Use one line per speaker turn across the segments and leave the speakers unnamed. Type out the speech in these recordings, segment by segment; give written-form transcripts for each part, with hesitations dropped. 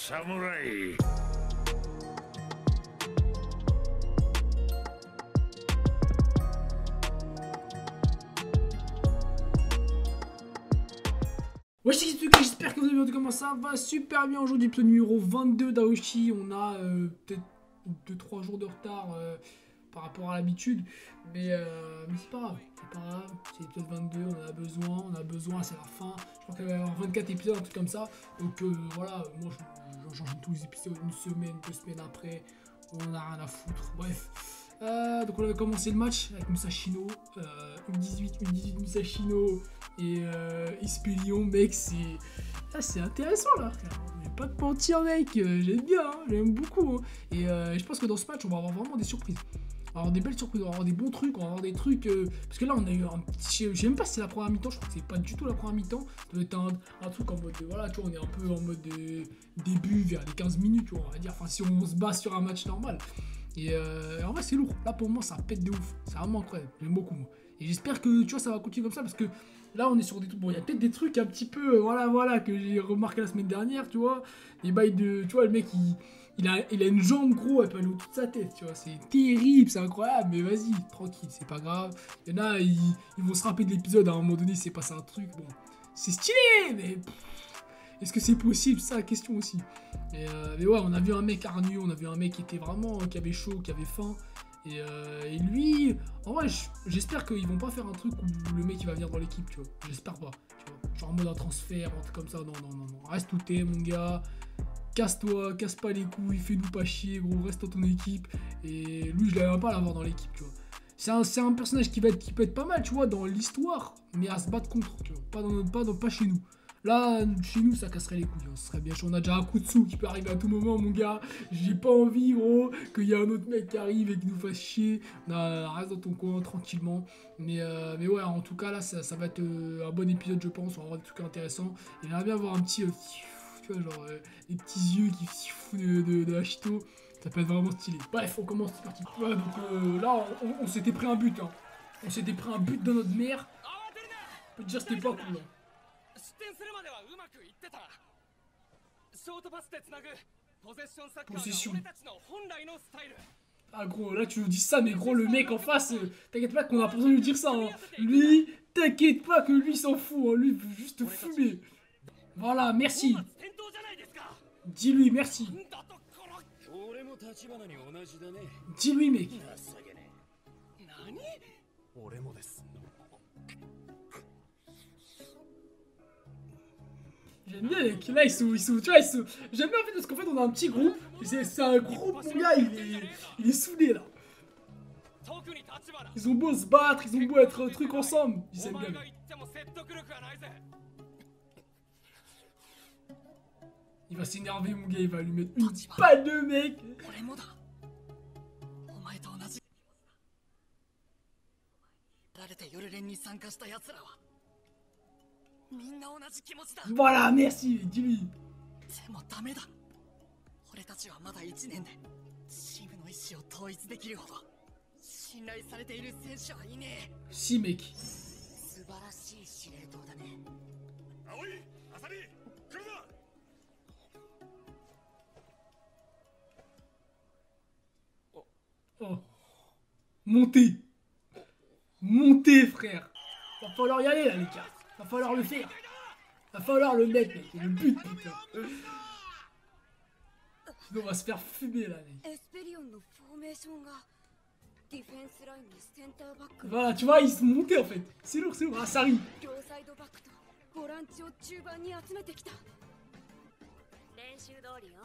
samouraï.
Wesh c'est Kitsuki, j'espère que vous allez bien, comment ça va super bien. Aujourd'hui épisode numéro 22 d'Aoshi. On a peut-être 2-3 jours de retard par rapport à l'habitude, mais c'est pas grave, c'est l'épisode 22, on a besoin, c'est la fin. Je crois qu'il va y avoir 24 épisodes, un truc comme ça, donc voilà, moi j'enchaîne tous les épisodes une semaine, 2 semaines après, on a rien à foutre, bref. Donc on avait commencé le match avec Musashino, U18 Musashino et Espelion, mec, c'est intéressant là, frère. Je vais pas te mentir, mec, j'aime bien, hein, j'aime beaucoup, hein. Et je pense que dans ce match on va avoir vraiment des surprises. On va avoir des belles surprises, on va avoir des bons trucs, on va avoir des trucs, parce que là on a eu un petit, je sais même pas si c'est la première mi-temps, je crois que c'est pas du tout la première mi-temps, ça doit être un truc en mode, voilà, tu vois, on est un peu en mode début vers les 15 minutes, tu vois, on va dire, enfin si on se base sur un match normal. Et en vrai c'est lourd, là pour moi ça pète de ouf, c'est vraiment incroyable, j'aime beaucoup moi. Et j'espère que tu vois ça va continuer comme ça parce que là on est sur des trucs, bon il y a peut-être des trucs un petit peu, voilà, que j'ai remarqué la semaine dernière, tu vois, les bails de, tu vois le mec il a une jambe gros, elle peut aller au-dessus de sa tête, tu vois, c'est terrible, c'est incroyable, mais vas-y, tranquille, c'est pas grave. Il y en a, ils vont se rappeler de l'épisode à un moment donné, c'est passé un truc, bon, c'est stylé, mais est-ce que c'est possible, ça la question aussi. Mais ouais, on a vu un mec hargneux, on a vu un mec qui était vraiment, qui avait chaud, qui avait faim. Et lui, en vrai, j'espère qu'ils vont pas faire un truc où le mec il va venir dans l'équipe, tu vois. J'espère pas, tu vois. Genre en mode un transfert, un truc comme ça, non. Reste où t'es, mon gars. Casse-toi, casse pas les couilles, fais-nous pas chier, gros, reste dans ton équipe. Et lui, je l'avais pas à l'avoir dans l'équipe, tu vois. C'est un personnage qui peut être pas mal, tu vois, dans l'histoire, mais à se battre contre, tu vois. Pas chez nous. Là, chez nous, ça casserait les couilles, hein. Ce serait bien chaud. On a déjà un coup de sous qui peut arriver à tout moment, mon gars. J'ai pas envie, gros, qu'il y ait un autre mec qui arrive et qui nous fasse chier. Non, reste dans ton coin, tranquillement. Mais ouais, en tout cas, là, ça va être un bon épisode, je pense. On va avoir des trucs intéressants. Et j'aimerais bien avoir un petit... tu vois, genre, les petits yeux qui sifflent de Hachito. Ça peut être vraiment stylé. Bref, on commence, c'est parti. Ouais, donc là, on s'était pris un but, hein. On s'était pris un but dans notre mère. Je peux te dire, c'était pas cool, hein. Possession. Ah gros, là tu nous dis ça, mais gros le mec en face, t'inquiète pas qu'on a pas besoin de lui dire ça, hein. Lui, t'inquiète pas que lui s'en fout, hein. Lui il veut juste fumer. Voilà, merci. Dis-lui merci. Dis-lui mec. J'aime bien, mec. Là, tu vois, j'aime bien en fait parce qu'en fait, on a un petit groupe. C'est un groupe, mon gars, il est soudé là. Ils ont beau se battre, ils ont beau être un truc ensemble. Ils s'aiment bien. Il va s'énerver, mon gars, il va lui mettre une balle de mec. Voilà, merci, dis-lui. Si, mec. Oh. Montez. Montez, frère. Va falloir y aller, là, les gars. Va falloir le faire. Va falloir le mettre, mec. C'est le but, putain. Sinon, on va se faire fumer, là, mec. Voilà, tu vois, ils sont montés, en fait. C'est lourd, c'est lourd. Ah, ça arrive.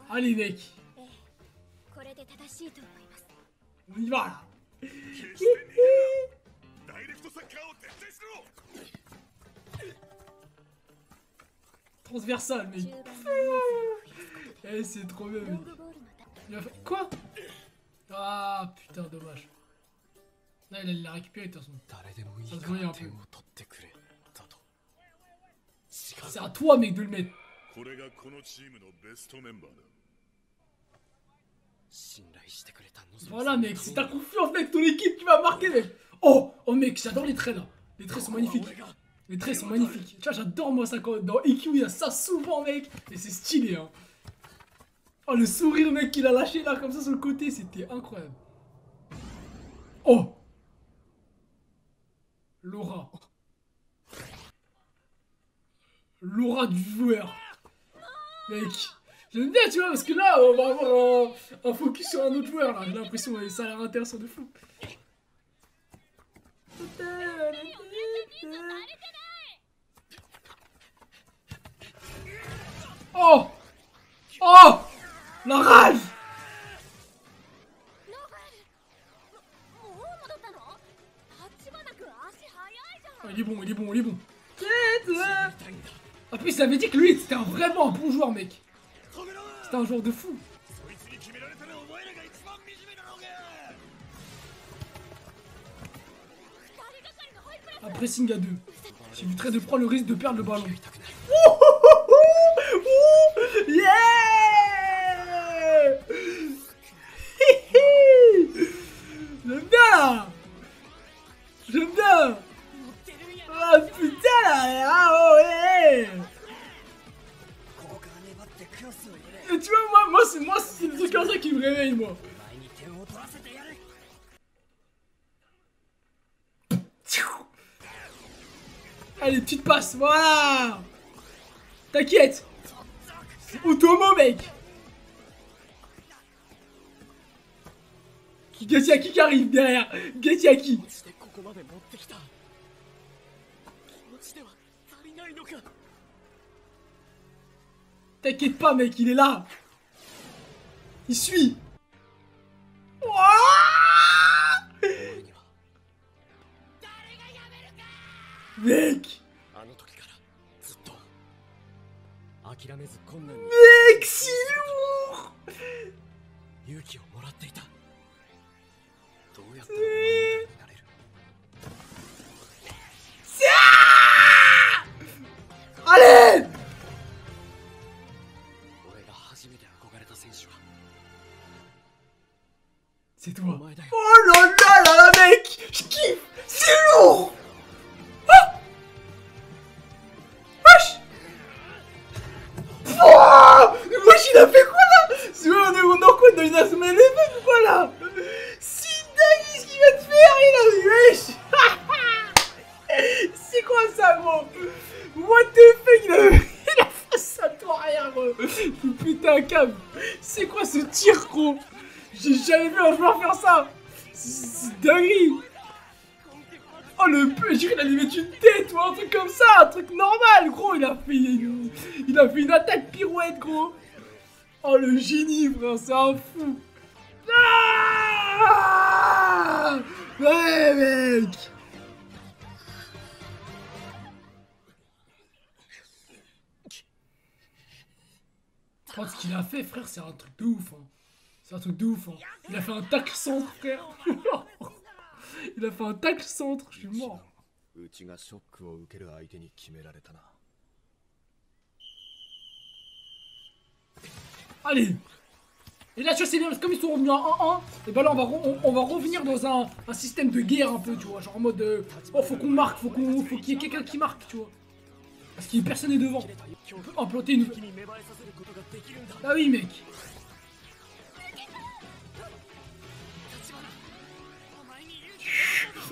Allez, mec. On y va, là. Transversal, mec. Eh, c'est trop bien, mec. Il a fait... Quoi? Ah, putain, dommage. Là, il l'a récupéré, de toute façon. Ça se voyait un peu. C'est à toi, mec, de le mettre. Voilà, mec, c'est ta confiance, mec, ton équipe qui va marquer, mec. Oh, mec, j'adore les traits, là. Les traits sont magnifiques. Les traits sont magnifiques. Tu vois, j'adore, moi, ça, quand dans EQ, il y a ça souvent, mec. Et c'est stylé, hein. Oh, le sourire, mec, qu'il a lâché là, comme ça, sur le côté, c'était incroyable. Oh! L'aura. L'aura du joueur. Mec, j'aime bien, tu vois, parce que là, on va avoir un focus sur un autre joueur, là. J'ai l'impression que ça a l'air intéressant de fou. Oh! Oh! La rage! Oh, il est bon, il est bon, il est bon. En plus, il avait dit que lui, c'était vraiment un bon joueur, mec. C'était un joueur de fou. Un pressing à deux. J'éviterais de prendre le risque de perdre le ballon. Yeah! J'aime bien! J'aime bien! Ah putain là! Ah ouais! Et tu vois, moi c'est le truc comme ça qui me réveille, moi. Allez, petite passe, voilà! T'inquiète! C'est Otomo, mec! Getiaki qui arrive derrière! Getiaki! T'inquiète pas, mec, il est là! Il suit! Mec! Mec, c'est lourd! Allez! C'est toi. Oh là là là là, mec! Je kiffe! C'est lourd! Ah! Wesh! Oh! Wesh, il a fait quoi là? C'est on est quoi dans une Asuma Eleven ou quoi là? C'est dingue ce qu'il vient de faire, il a wesh! C'est quoi ça, gros? What the fuck? Il a fait ça toi arrière, gros! Putain, un câble! C'est quoi ce tir, gros? J'ai jamais vu un joueur faire ça! C'est dinguerie! Oh le peu, je dirais qu'il allait mettre une tête ou un truc comme ça, un truc normal, gros! Il a fait une attaque pirouette, gros! Oh le génie, frère, c'est un fou! Ah ouais, mec! Oh, ce qu'il a fait, frère, c'est un truc de ouf, hein. C'est un truc de ouf, hein. Il a fait un tacle centre, frère. Il a fait un tacle centre, je suis mort. Allez. Et là, tu vois, c'est bien, parce que comme ils sont revenus à 1-1, et ben là, on va revenir dans un système de guerre un peu, tu vois. Genre en mode, oh, faut qu'on marque, faut qu'il y ait quelqu'un qui marque, tu vois. Parce qu'il personne n'est devant. On peut implanter une... Ah oui, mec.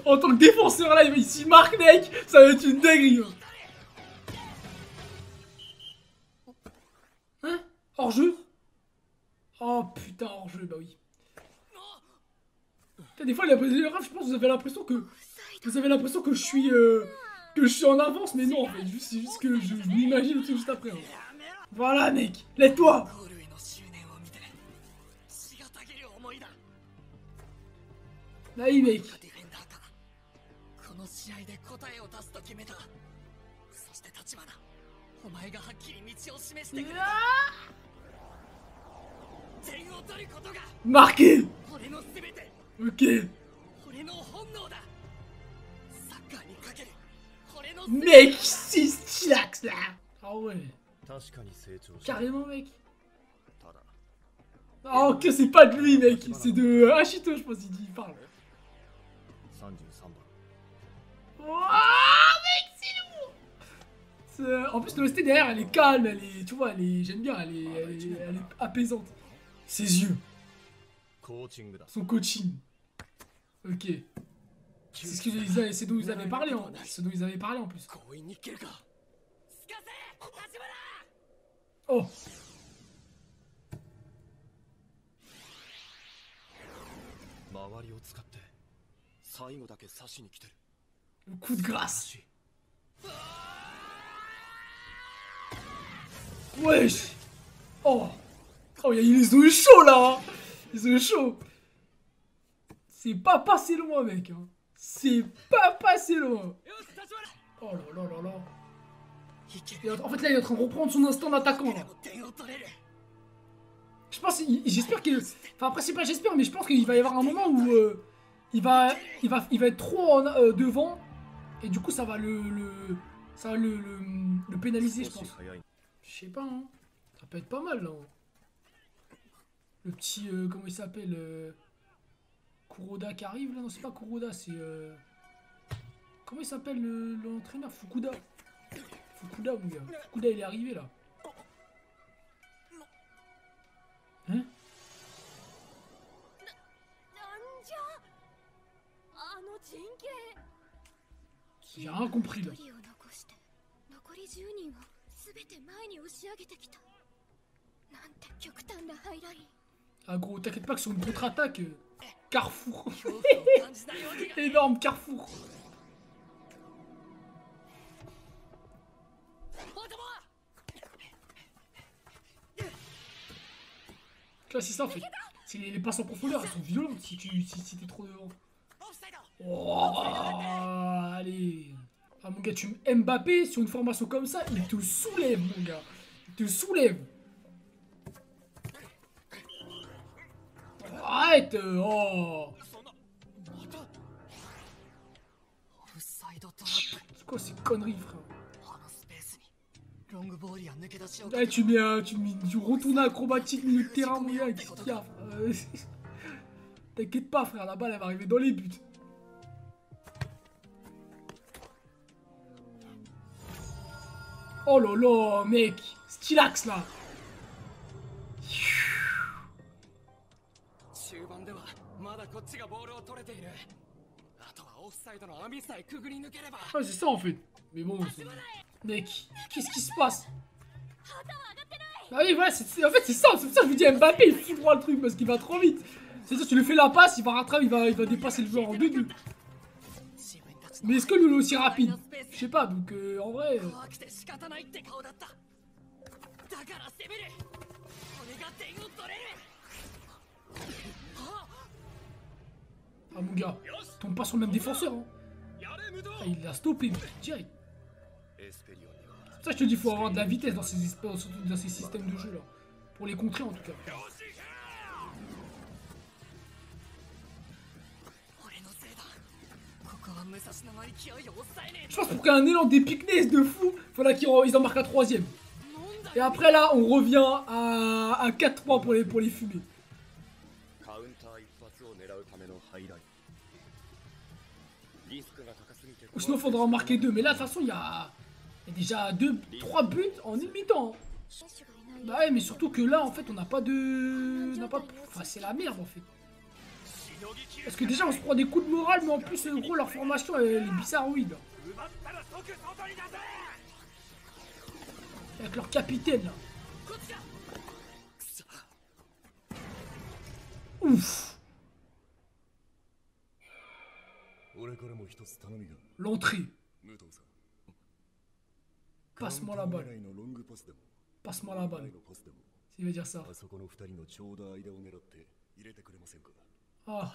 En tant que défenseur là, il s'y marque, mec. Ça va être une dinguerie. Hein? Hors-jeu? Oh putain, hors-jeu, bah oui. Putain, des fois, je pense que vous avez l'impression que... que je suis en avance, mais non, en fait. C'est juste que je m'imagine le truc juste après. Hein. Voilà, mec. Lève-toi. Là, oui, mec. Marqué. Ok. Mec, c'est stylax là. Ah ouais. Carrément, mec. Oh, que c'est pas de lui, mec. C'est de Hachito, je pense, il parle. Oh, mec, c'est lourd. En plus, l'OST derrière, elle est calme, elle est, tu vois, j'aime bien, elle est apaisante. Ses yeux. Son coaching. Ok. C'est dont ils avaient parlé en plus. C'est dont ils avaient parlé en plus. Oh. Le coup de grâce. Wesh. Oh. Oh, ils ont eu chaud là. Ils ont eu chaud. C'est pas passé loin, mec. Hein. C'est pas passé loin. Oh là là là là. En fait, là, il est en train de reprendre son instinct d'attaquant. Je pense, j'espère que... Enfin, après, c'est pas j'espère, mais je pense qu'il va y avoir un moment où il va être trop devant. Et du coup, ça va le pénaliser, je pense. Je sais pas, hein. Ça peut être pas mal, là. Le petit... comment il s'appelle Kuroda qui arrive, là. Non, c'est pas Kuroda, c'est... Comment il s'appelle l'entraîneur? Fukuda. Fukuda, mon gars. Fukuda, il est arrivé, là. Hein? J'ai rien compris, là. Ah gros, t'inquiète pas que sur une contre-attaque, Carrefour. Énorme Carrefour. Là, c'est ça en fait. Les passes en profondeur, elles sont violentes si t'es trop devant. Oh, allez. Ah mon gars, Mbappé sur une formation comme ça, il te soulève mon gars. Il te soulève. Arrête. Oh. C'est quoi ces conneries, frère? Là, tu mets du retourné acrobatique milieu de terrain, mon gars. Qu'est-ce qu'il y a? T'inquiète pas, frère, la balle elle va arriver dans les buts. Oh là là, mec. Stylax là. Ah, c'est ça en fait. Mais bon, mec, qu'est-ce qui se passe? Ah oui, voilà, en fait c'est ça, c'est pour ça que je vous dis Mbappé, il fout droit le truc parce qu'il va trop vite. C'est ça, tu lui fais la passe, il va rattraper, il va dépasser le joueur en 2-2. Mais est-ce que lui il est aussi rapide? Je sais pas, donc en vrai... Ah mon gars, tombe pas sur le même défenseur hein. Ah, il l'a stoppé, direct. C'est pour ça que je te dis, il faut avoir de la vitesse dans ces systèmes de jeu là. Pour les contrer en tout cas. Je pense pour qu'il y ait un élan d'épicness de fou, faudra qu'ils en marquent un troisième. Et après là, on revient à 4-3 pour les fumer. Ou sinon faudra en marquer 2. Mais là de toute façon il y a déjà 3 buts en une mi-temps. Bah ouais, mais surtout que là en fait on n'a pas de... Enfin c'est la merde en fait. Parce que déjà on se prend des coups de morale, mais en plus gros leur formation elle est bizarroïde. Avec leur capitaine là. Ouf. L'entrée. Passe-moi la balle. Passe-moi la balle. S'il veut dire ça. Ah.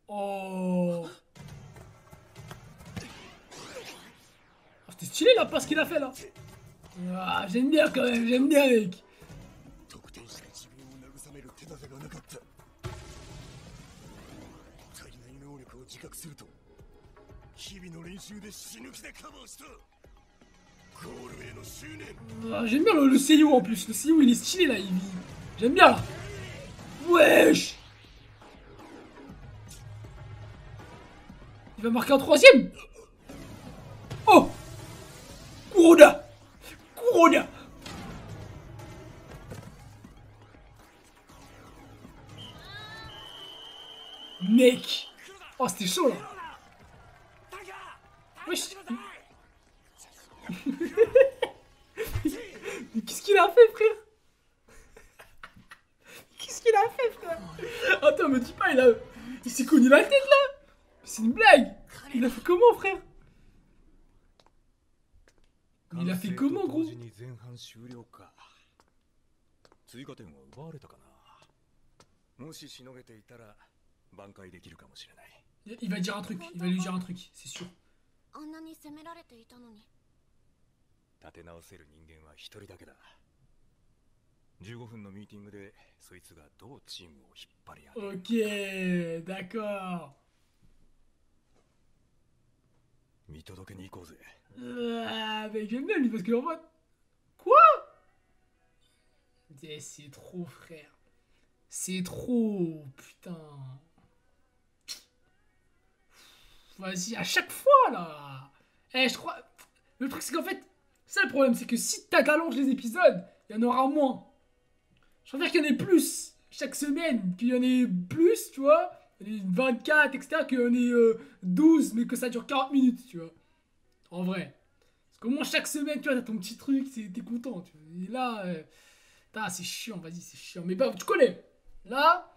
Oh. Ah, c'était stylé la passe qu'il a fait là. Ah, j'aime bien quand même, j'aime bien mec. Ah, j'aime bien le CIO en plus, le CIO il est stylé là, j'aime bien là. Wesh. Il va marquer un troisième. Oh. Corona. Corona. Mec. Oh, c'était chaud, là. Wesh. Mais qu'est-ce qu'il a fait, frère? Qu'est-ce qu'il a fait, frère? Attends, me dis pas, il s'est cogné la tête, là. C'est une blague. Il a fait comment, frère? Il a fait comment, gros? Il va dire un truc, il va lui dire un truc, c'est sûr.
15分のミーティングでそいつがどうチームを引っ張り上げる。
Ok, d'accord.
見届けに行こうぜ。
Mais j'aime bien lui parce que en fait. Quoi? C'est trop, frère. C'est trop, putain. Vas-y, à chaque fois là. Eh, je crois. Le truc, c'est qu'en fait, ça le problème, c'est que si t'allonges les épisodes, il y en aura moins. Je préfère qu'il y en ait plus chaque semaine, qu'il y en ait plus, tu vois. Il y en ait 24, etc., qu'il y en ait 12, mais que ça dure 40 minutes, tu vois. En vrai. Parce qu'au moins chaque semaine, tu vois, t'as ton petit truc, t'es content, tu vois. Et là, c'est chiant, vas-y, c'est chiant. Mais bah, tu connais. Là,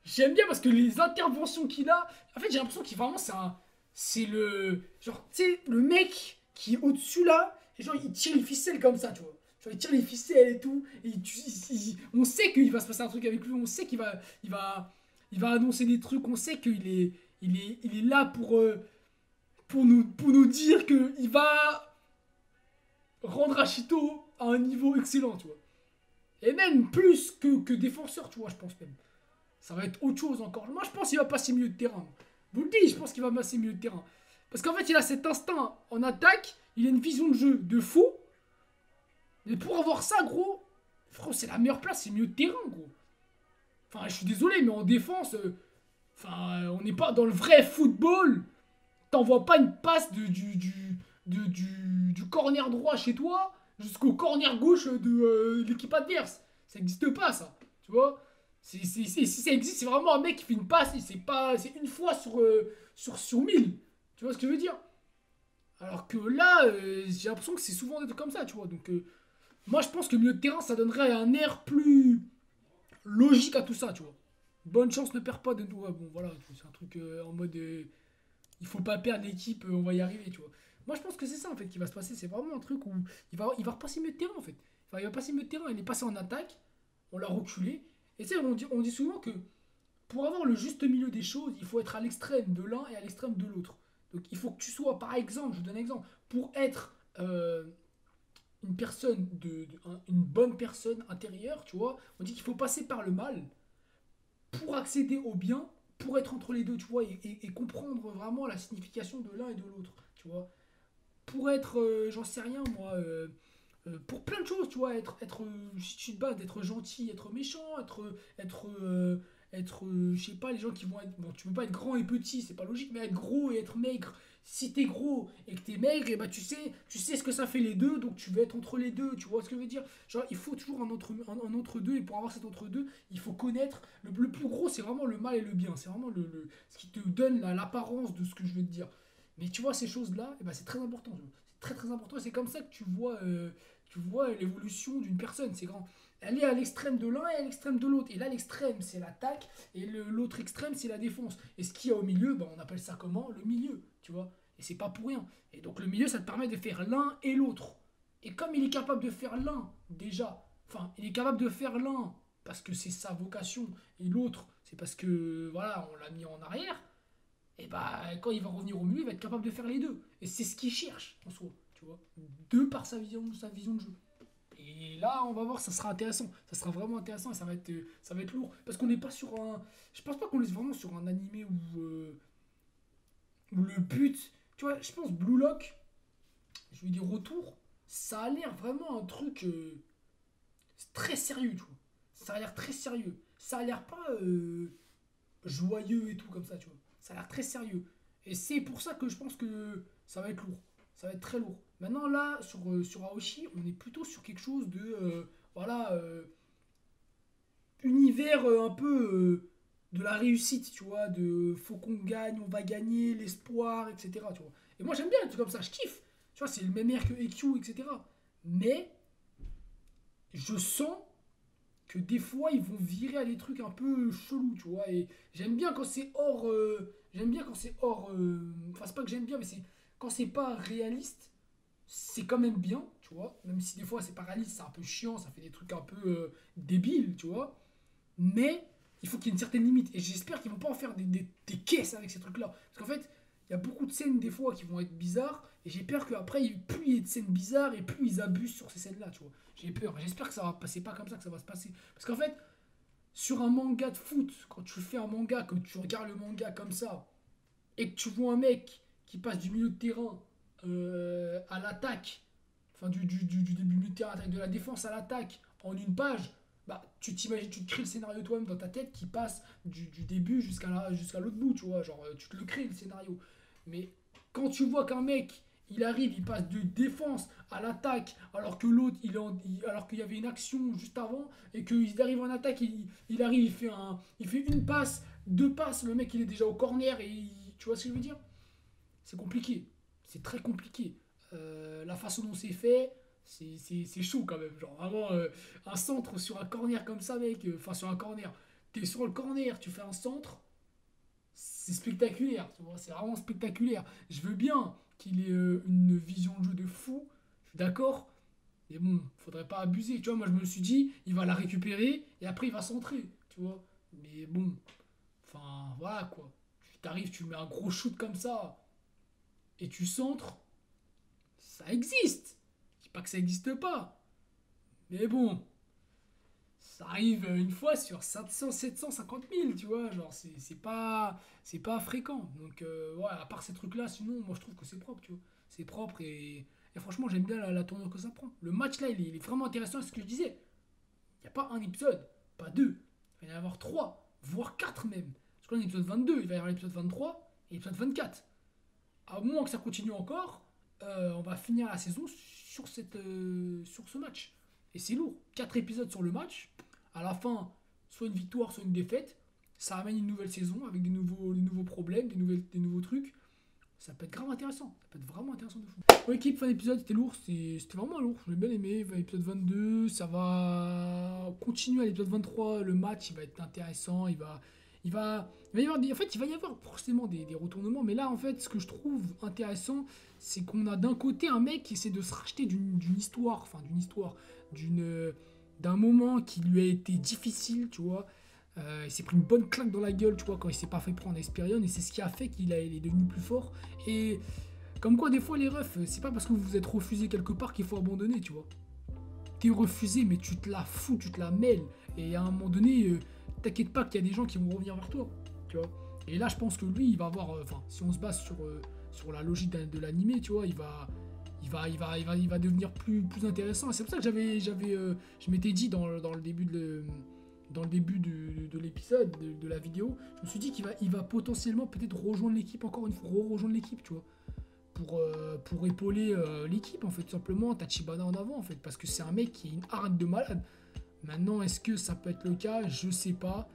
j'aime bien parce que les interventions qu'il a, en fait, j'ai l'impression qu'il vraiment, c'est le, genre, tu sais, le mec qui est au-dessus là, et genre, il tire les ficelles comme ça, tu vois. Genre, il tire les ficelles et tout, et on sait qu'il va se passer un truc avec lui, on sait qu'il va annoncer des trucs, on sait qu'il est là pour nous dire qu'il va rendre Hachito à un niveau excellent, tu vois. Et même plus que défenseur, tu vois, je pense même. Ça va être autre chose encore. Moi, je pense qu'il va passer milieu de terrain. Vous le dites, je pense qu'il va passer milieu de terrain. Parce qu'en fait, il a cet instinct en attaque, il a une vision de jeu de fou. Mais pour avoir ça, gros, frérot, c'est la meilleure place, c'est milieu de terrain, gros. Enfin, je suis désolé, mais en défense, on n'est pas dans le vrai football. T'envoies pas une passe du corner droit chez toi jusqu'au corner gauche de l'équipe adverse. Ça n'existe pas, ça. Tu vois? Si ça existe, c'est vraiment un mec qui fait une passe et c'est une fois sur 1000. Tu vois ce que je veux dire? Alors que là, j'ai l'impression que c'est souvent des trucs comme ça, tu vois. Donc, moi, je pense que milieu de terrain, ça donnerait un air plus logique à tout ça, tu vois. Bonne chance, ne perds pas de nous. Ouais, bon, voilà, c'est un truc en mode. Il faut pas perdre l'équipe, on va y arriver, tu vois. Moi, je pense que c'est ça, en fait, qui va se passer. C'est vraiment un truc où il va repasser milieu de terrain, en fait. Enfin, il va passer milieu de terrain, il est passé en attaque, on l'a reculé. Et tu sais, on dit souvent que pour avoir le juste milieu des choses, il faut être à l'extrême de l'un et à l'extrême de l'autre. Donc, il faut que tu sois, par exemple, je vous donne un exemple, pour être une personne, une bonne personne intérieure, tu vois, on dit qu'il faut passer par le mal pour accéder au bien, pour être entre les deux, tu vois, et comprendre vraiment la signification de l'un et de l'autre, tu vois. Pour être, j'en sais rien, moi, pour plein de choses, tu vois, si tu te bats, d'être gentil, être méchant, je sais pas, les gens qui vont être, bon, tu peux pas être grand et petit, c'est pas logique, mais être gros et être maigre. Si t'es gros et que t'es maigre, et bah tu sais ce que ça fait les deux, donc tu veux être entre les deux, tu vois ce que je veux dire? Genre, il faut toujours un entre deux, et pour avoir cet entre deux, il faut connaître. Le plus gros, c'est vraiment le mal et le bien, c'est vraiment ce qui te donne l'apparence de ce que je veux te dire. Mais tu vois, ces choses-là, et bah, c'est très important, tu vois. C'est très très important, et c'est comme ça que tu vois l'évolution d'une personne, c'est grand. Elle est à l'extrême de l'un et à l'extrême de l'autre. Et là, l'extrême, c'est l'attaque. Et l'autre extrême, c'est la défense. Et ce qu'il y a au milieu, bah, on appelle ça comment? Le milieu, tu vois. Et c'est pas pour rien. Et donc, le milieu, ça te permet de faire l'un et l'autre. Et comme il est capable de faire l'un, déjà, enfin, il est capable de faire l'un parce que c'est sa vocation, et l'autre, c'est parce que, voilà, on l'a mis en arrière, et bah, quand il va revenir au milieu, il va être capable de faire les deux. Et c'est ce qu'il cherche, en soi, tu vois. Deux par sa vision de jeu. Et là, on va voir, ça sera intéressant. Ça sera vraiment intéressant et ça va être lourd. Parce qu'on n'est pas sur un. Je pense pas qu'on est vraiment sur un animé où le but. Tu vois, je pense Blue Lock, je lui dis retour, ça a l'air vraiment un truc très sérieux, tu vois. Ça a l'air très sérieux. Ça a l'air pas joyeux et tout comme ça, tu vois. Ça a l'air très sérieux. Et c'est pour ça que je pense que ça va être lourd. Ça va être très lourd. Maintenant, là, sur Aoshi, on est plutôt sur quelque chose de. Voilà. Univers un peu de la réussite, tu vois. De faut qu'on gagne, on va gagner, l'espoir, etc. Tu vois. Et moi, j'aime bien les trucs comme ça, je kiffe. Tu vois, c'est le même air que EQ, etc. Mais je sens que des fois ils vont virer à des trucs un peu chelous, tu vois. Et j'aime bien quand c'est hors. J'aime bien quand c'est hors. Enfin, c'est pas que j'aime bien, mais c'est. Quand c'est pas réaliste, c'est quand même bien, tu vois. Même si des fois c'est pas réaliste, c'est un peu chiant, ça fait des trucs un peu débiles, tu vois. Mais il faut qu'il y ait une certaine limite. Et j'espère qu'ils vont pas en faire des caisses avec ces trucs-là. Parce qu'en fait, il y a beaucoup de scènes des fois qui vont être bizarres. Et j'ai peur qu'après, plus il y ait de scènes bizarres et plus ils abusent sur ces scènes-là, tu vois. J'ai peur. J'espère que ça va passer pas comme ça que ça va se passer. Parce qu'en fait, sur un manga de foot, quand tu fais un manga, que tu regardes le manga comme ça, et que tu vois un mec qui passe du milieu de terrain à l'attaque, enfin du début du milieu de terrain, de la défense à l'attaque en une page, bah tu t'imagines, tu te crées le scénario toi-même dans ta tête qui passe du début jusqu'à l'autre bout, tu vois, genre tu te le crées le scénario. Mais quand tu vois qu'un mec il arrive, il passe de défense à l'attaque, alors que l'autre, alors qu'il y avait une action juste avant, et qu'il arrive en attaque, il arrive, il fait une passe, deux passes, le mec il est déjà au corner, tu vois ce que je veux dire? C'est compliqué, c'est très compliqué. La façon dont c'est fait, c'est chaud quand même. Genre vraiment, un centre sur un corner comme ça, mec, enfin sur un corner, t'es sur le corner, tu fais un centre, c'est spectaculaire, tu vois, c'est vraiment spectaculaire. Je veux bien qu'il ait une vision de jeu de fou, je suis d'accord, mais bon, faudrait pas abuser. Tu vois, moi je me suis dit, il va la récupérer et après il va centrer, tu vois. Mais bon, enfin voilà quoi. Tu t'arrives, tu mets un gros shoot comme ça et tu centres, ça existe. Je dis pas que ça existe pas, mais bon, ça arrive une fois sur 500, 750 000, tu vois, genre c'est pas fréquent. Donc ouais, à part ces trucs-là, sinon moi je trouve que c'est propre, tu vois. C'est propre et franchement j'aime bien la tournure que ça prend. Le match là, il est vraiment intéressant, c'est ce que je disais. Il n'y a pas un épisode, pas deux, il va y en avoir trois, voire quatre même. Parce que là, l'épisode 22, il va y avoir l'épisode 23 et l'épisode 24. À moins que ça continue encore, on va finir la saison sur ce match. Et c'est lourd. 4 épisodes sur le match. À la fin, soit une victoire, soit une défaite. Ça amène une nouvelle saison avec des nouveaux problèmes, des nouveaux trucs. Ça peut être grave intéressant. Ça peut être vraiment intéressant de fou. Bon, équipe, fin d'épisode, c'était lourd. C'était vraiment lourd. J'ai bien aimé. L'épisode 22, ça va continuer à l'épisode 23. Le match, il va être intéressant. Il va y avoir en fait, il va y avoir forcément des retournements. Mais là, en fait, ce que je trouve intéressant, c'est qu'on a d'un côté un mec qui essaie de se racheter d'une histoire. Enfin, d'une d'un moment qui lui a été difficile, tu vois. Il s'est pris une bonne claque dans la gueule, tu vois, quand il s'est pas fait prendre Esperion, et c'est ce qui a fait qu'il est devenu plus fort. Et comme quoi, des fois, les refs, c'est pas parce que vous vous êtes refusé quelque part qu'il faut abandonner, tu vois. T'es refusé, mais tu te la fous, tu te la mêles. Et à un moment donné, t'inquiète pas qu'il y a des gens qui vont revenir vers toi, tu vois. Et là, je pense que lui, il va avoir, enfin, si on se base sur la logique de l'animé, tu vois, il va devenir plus intéressant. Et c'est pour ça que je m'étais dit dans le début de l'épisode, de la vidéo, je me suis dit il va potentiellement peut-être rejoindre l'équipe encore une fois, rejoindre l'équipe, tu vois, pour épauler l'équipe, en fait, tout simplement, Tachibana en avant, en fait, parce que c'est un mec qui est une hargne de malade. Maintenant, est-ce que ça peut être le cas? Je sais pas.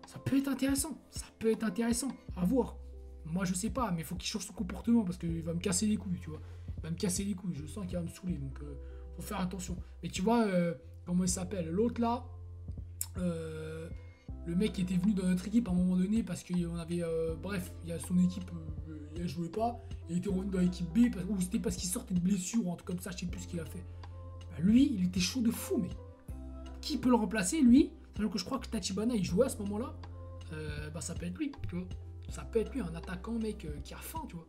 Ça peut être intéressant, à voir. Moi, je sais pas, mais il faut qu'il change son comportement, parce qu'il va me casser les couilles, tu vois. Il va me casser les couilles, je sens qu'il va me saouler, donc faut faire attention. Mais tu vois, comment il s'appelle? L'autre là, le mec qui était venu dans notre équipe à un moment donné parce qu'on avait. Bref, il y a son équipe, il jouait pas, il était revenu dans l'équipe B, ou c'était parce qu'il sortait de blessure ou un truc comme ça, je sais plus ce qu'il a fait. Bah, lui, il était chaud de fou, mec. Qui peut le remplacer, lui? Sachant que je crois que Tachibana il jouait à ce moment-là, bah ça peut être lui, tu vois. Ça peut être lui, un attaquant, mec, qui a faim, tu vois.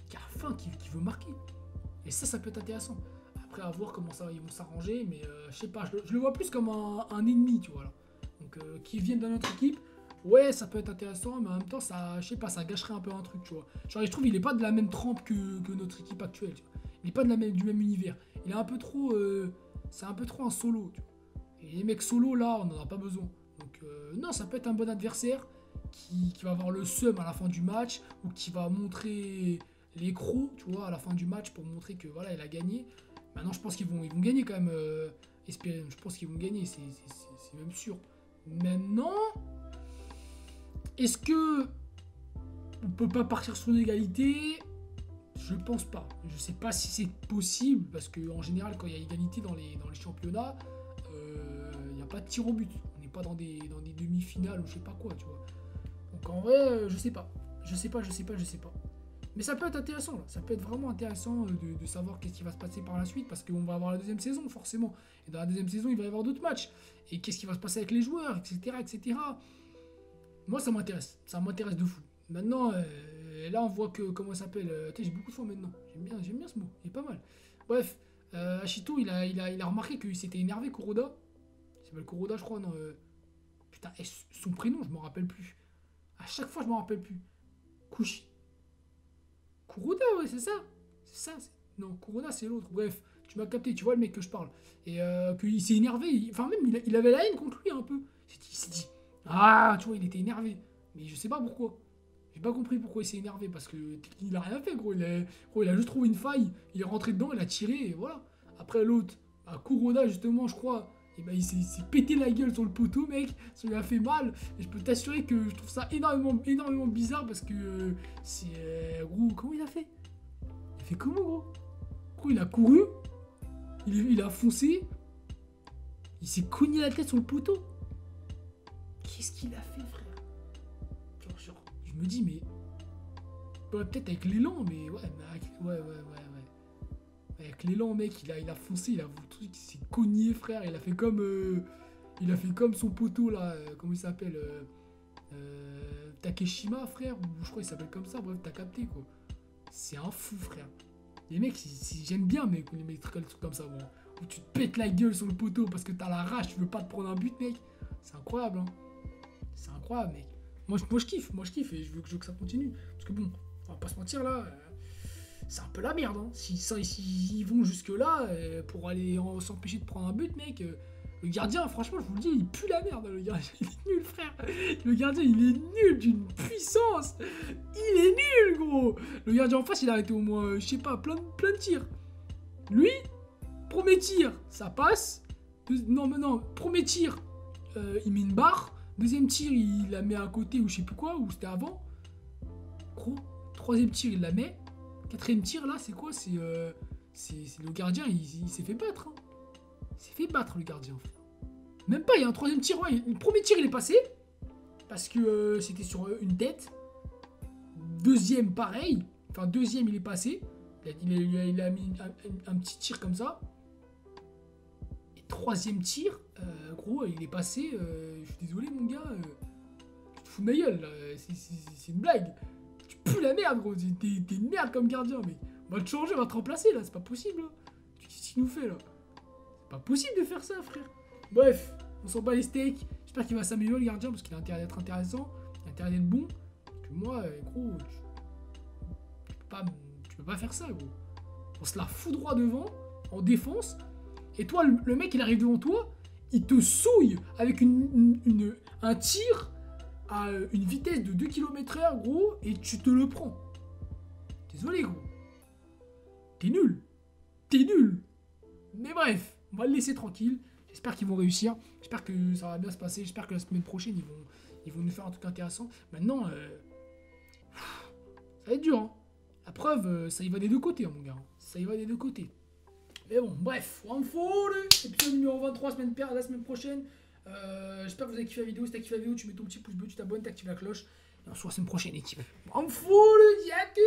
Qui a faim, qui veut marquer. Et ça peut être intéressant. Après, à voir comment ça ils vont s'arranger, mais je sais pas, je le vois plus comme un ennemi, tu vois, là. Donc, qui viennent dans notre équipe, ouais, ça peut être intéressant, mais en même temps, ça, je sais pas, ça gâcherait un peu un truc, tu vois. Genre, je trouve qu'il est pas de la même trempe que notre équipe actuelle, tu vois. Il est pas du même univers. Il est un peu trop, c'est un peu trop un solo, tu vois. Et les mecs solo, là, on n'en a pas besoin. Donc, non, ça peut être un bon adversaire qui va avoir le seum à la fin du match, ou qui va montrer les crocs, tu vois, à la fin du match pour montrer que voilà, il a gagné. Maintenant, je pense qu'ils vont gagner quand même. Espérer, je pense qu'ils vont gagner, c'est même sûr. Maintenant, est-ce que on peut pas partir sur une égalité? Je pense pas. Je sais pas si c'est possible parce que en général, quand il y a égalité dans les championnats, il n'y a pas de tir au but. On n'est pas dans des demi-finales ou je sais pas quoi, tu vois. Donc en vrai, je sais pas. Je sais pas. Mais ça peut être intéressant, là. Ça peut être vraiment intéressant de savoir qu'est-ce qui va se passer par la suite, parce qu'on va avoir la deuxième saison, forcément. Et dans la deuxième saison, il va y avoir d'autres matchs. Et qu'est-ce qui va se passer avec les joueurs, etc., etc. Moi, ça m'intéresse. Ça m'intéresse de fou. Maintenant, là, on voit que, comment ça s'appelle j'ai beaucoup de fois maintenant. J'aime bien ce mot. Il est pas mal. Bref, Ashito, il a remarqué qu'il s'était énervé, Kuroda. Il s'appelle Kuroda, je crois, non. Putain, son prénom, je m'en rappelle plus. À chaque fois, je m'en rappelle plus. Kuroda, ouais, c'est ça. Non, Kuroda, c'est l'autre. Bref, tu m'as capté, tu vois le mec que je parle. Et qu'il s'est énervé. Enfin, même, il avait la haine contre lui un peu. Il s'est dit, ah, tu vois, il était énervé. Mais je sais pas pourquoi. J'ai pas compris pourquoi il s'est énervé. Parce que il a rien fait, gros. Il a juste trouvé une faille. Il est rentré dedans, il a tiré, et voilà. Après, l'autre, Kuroda, justement, je crois. Et ben, il s'est pété la gueule sur le poteau, mec. Ça lui a fait mal. Et je peux t'assurer que je trouve ça énormément bizarre parce que gros, comment il a fait? Il a fait comment, gros? Gros, il a couru. Il a foncé. Il s'est cogné la tête sur le poteau. Qu'est-ce qu'il a fait, frère? Genre, je me dis, mais. Ouais, peut-être avec l'élan, mais ouais. Ouais. Avec l'élan, mec, il a foncé, il a vu le truc, il s'est cogné, frère. Il a fait comme son poteau, là, comment il s'appelle Takeshima, frère, ou je crois qu'il s'appelle comme ça, bref, t'as capté, quoi. C'est un fou, frère. Les mecs, j'aime bien, mais les mecs trucs comme ça, bon. Où tu te pètes la gueule sur le poteau parce que t'as la rage, tu veux pas te prendre un but, mec. C'est incroyable, hein. C'est incroyable, mec. Moi, je kiffe, et je veux que ça continue. Parce que bon, on va pas se mentir, là... c'est un peu la merde, hein. S'ils vont jusque-là, pour aller s'empêcher de prendre un but, mec, le gardien, franchement, je vous le dis, il pue la merde, le gardien, il est nul, frère. Le gardien, il est nul d'une puissance. Il est nul, gros. Le gardien en face, il a arrêté au moins, je sais pas, plein de tirs. Lui, premier tir, ça passe. Non, premier tir, il met une barre. Deuxième tir, il la met à côté ou je sais plus quoi, ou c'était avant. Gros, troisième tir, il la met. Quatrième tir, là, c'est quoi? C'est le gardien, il s'est fait battre. Hein. Il s'est fait battre, le gardien, frère. Même pas, il y a un troisième tir. Ouais, le premier tir, il est passé. Parce que c'était sur une tête. Deuxième, pareil. Enfin, deuxième, il est passé. Il a mis un petit tir comme ça. Et troisième tir, gros, il est passé. Je suis désolé, mon gars. Tu te fous de ma gueule, là. C'est une blague. Tu pues la merde, gros. T'es une merde comme gardien, mec. On va te changer, on va te remplacer, là. C'est pas possible, là. Qu'est-ce qu'il nous fait, là? C'est pas possible de faire ça, frère. Bref, on s'en bat les steaks. J'espère qu'il va s'améliorer, le gardien, parce qu'il a intérêt d'être intéressant. Il a intérêt d'être bon. Parce que moi, gros, tu peux pas faire ça, gros. On se la fout droit devant, en défense. Et toi, le mec, il arrive devant toi. Il te souille avec un tir à une vitesse de 2 km/h, gros, et tu te le prends. Désolé, gros. T'es nul. Mais bref, on va le laisser tranquille. J'espère qu'ils vont réussir. J'espère que ça va bien se passer. J'espère que la semaine prochaine, ils vont nous faire un truc intéressant. Maintenant, ça va être dur, hein. La preuve, ça y va des deux côtés, hein, mon gars. Ça y va des deux côtés. Mais bon, bref, OneFall, épisode numéro 23, la semaine prochaine. J'espère que vous avez kiffé la vidéo. Si t'as kiffé la vidéo, tu mets ton petit pouce bleu, tu t'abonnes, t'actives la cloche. Et on se voit la semaine prochaine, équipe. OneFall, Yaku.